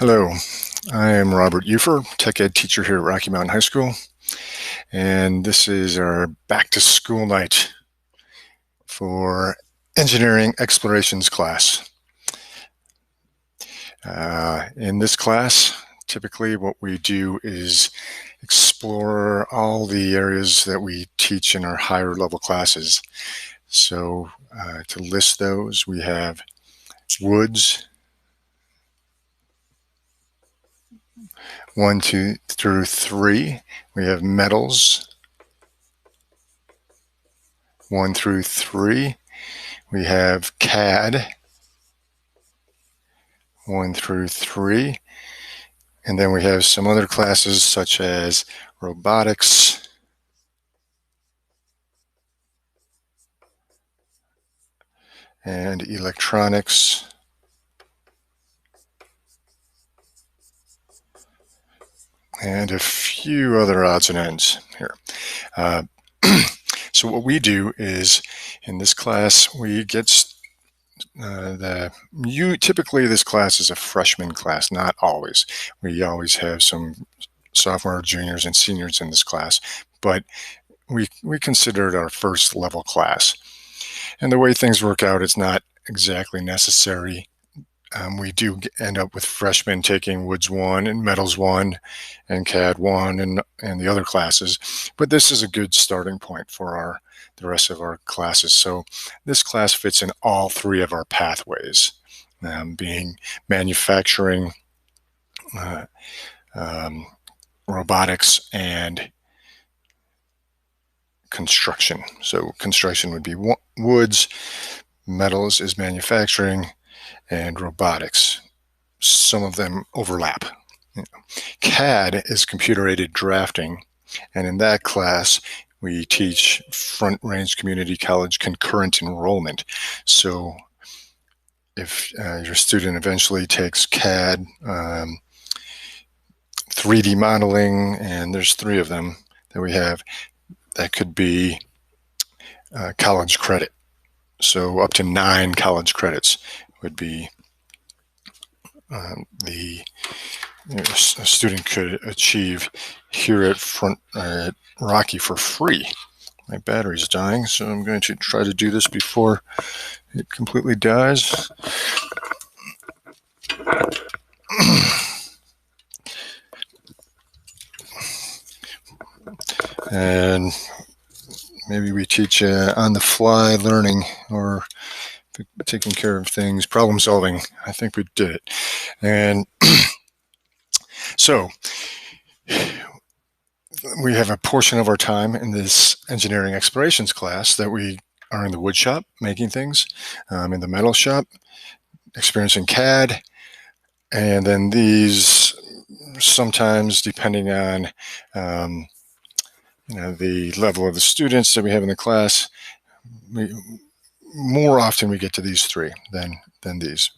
Hello, I am Robert Ufer, tech ed teacher here at Rocky Mountain High School, and this is our back to school night for engineering explorations class. In this class, typically what we do is explore all the areas that we teach in our higher level classes. So to list those, we have woods, 1, 2 through 3. We have metals, 1 through 3. We have CAD, 1 through 3. And then we have some other classes such as robotics, and electronics, and a few other odds and ends here. So what we do is, in this class, we get typically this class is a freshman class, not always. We always have some sophomore, juniors, and seniors in this class, but we consider it our first level class. And the way things work out, it's not exactly necessary. We do end up with freshmen taking Woods 1 and Metals 1 and CAD 1 and the other classes, but this is a good starting point for the rest of our classes. So this class fits in all 3 of our pathways, being manufacturing, robotics, and construction. So construction would be woods, metals is manufacturing, and robotics. Some of them overlap. CAD is computer-aided drafting, and in that class we teach Front Range Community College concurrent enrollment. So if your student eventually takes CAD, 3D modeling, and there's 3 of them that we have, that could be college credit. So up to 9 college credits would be a student could achieve here at Rocky for free. My battery's dying, so I'm going to try to do this before it completely dies. And maybe we teach on-the-fly learning or taking care of things, problem solving. I think we did it. And so we have a portion of our time in this engineering explorations class that we are in the wood shop making things, in the metal shop, experiencing CAD, and then these sometimes, depending on the level of the students that we have in the class, more often we get to these 3 than these.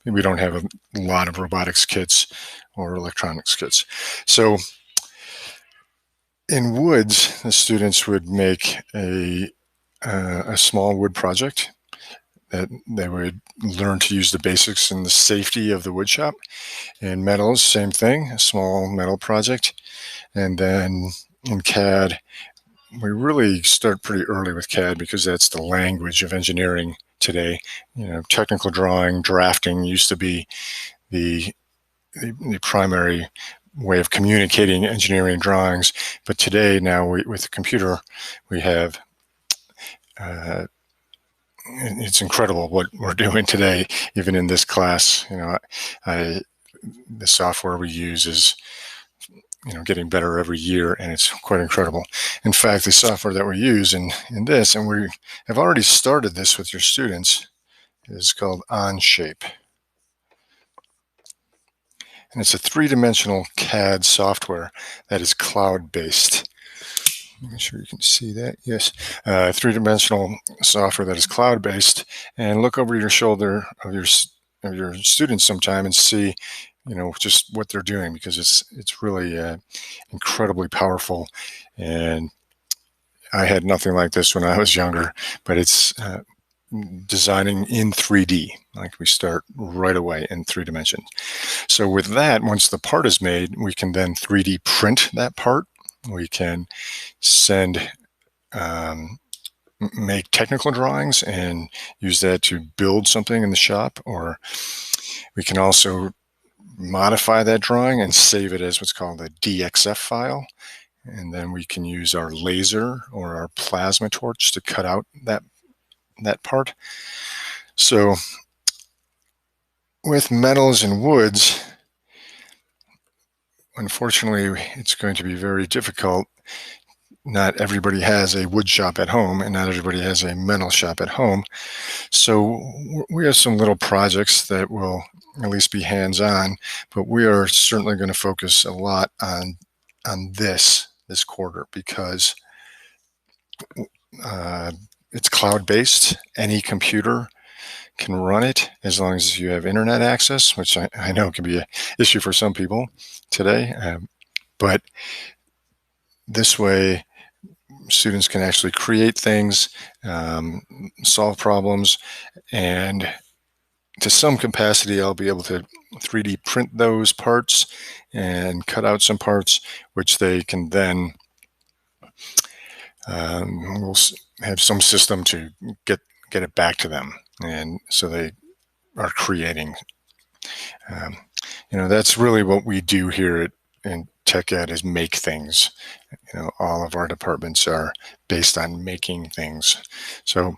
We don't have a lot of robotics kits or electronics kits. So in woods, the students would make a small wood project that they would learn to use the basics and the safety of the wood shop. In metals, same thing, a small metal project. And then in CAD, we really start pretty early with CAD because that's the language of engineering today. Technical drawing, drafting used to be the primary way of communicating engineering drawings, but today now with the computer we have it's incredible what we're doing today, even in this class. The software we use is getting better every year, and it's quite incredible. In fact, the software that we use in this, and we have already started this with your students, is called Onshape. And it's a 3-dimensional CAD software that is cloud-based. Make sure you can see that. Yes, 3-dimensional software that is cloud-based. And look over your shoulder of your students sometime and see, just what they're doing, because it's really incredibly powerful. And I had nothing like this when I was younger, but it's designing in 3D. Like we start right away in 3 dimensions. So with that, once the part is made, we can then 3D print that part. We can send, make technical drawings and use that to build something in the shop, or we can also modify that drawing and save it as what's called a DXF file. And then we can use our laser or our plasma torch to cut out that part. So with metals and woods, unfortunately, it's going to be very difficult. Not everybody has a wood shop at home, and not everybody has a metal shop at home. So we have some little projects that will at least be hands-on, but we are certainly going to focus a lot on this quarter, because it's cloud-based. Any computer can run it as long as you have internet access, which I know can be an issue for some people today. But this way, students can actually create things, solve problems, and to some capacity, I'll be able to 3D print those parts and cut out some parts, which they can then we'll have some system to get it back to them, and so they are creating. That's really what we do here in Tech Ed, is make things. All of our departments are based on making things. So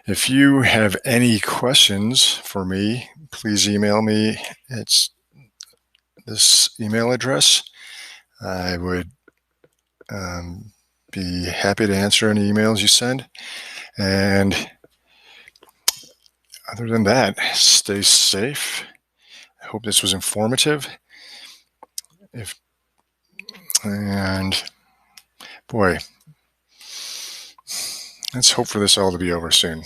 if you have any questions for me, please email me. It's this email address. I would be happy to answer any emails you send. And other than that, stay safe. I hope this was informative. And boy, let's hope for this all to be over soon.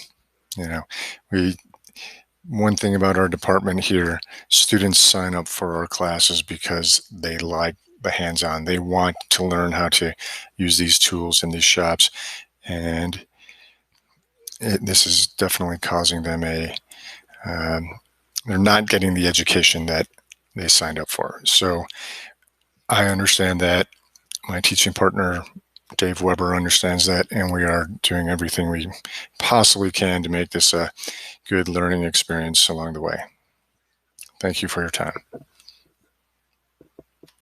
One thing about our department here, students sign up for our classes because they like the hands-on. They want to learn how to use these tools in these shops, and this is definitely causing them they're not getting the education that they signed up for. So I understand that. My teaching partner, Dave Weber, understands that, and we are doing everything we possibly can to make this a good learning experience along the way. Thank you for your time.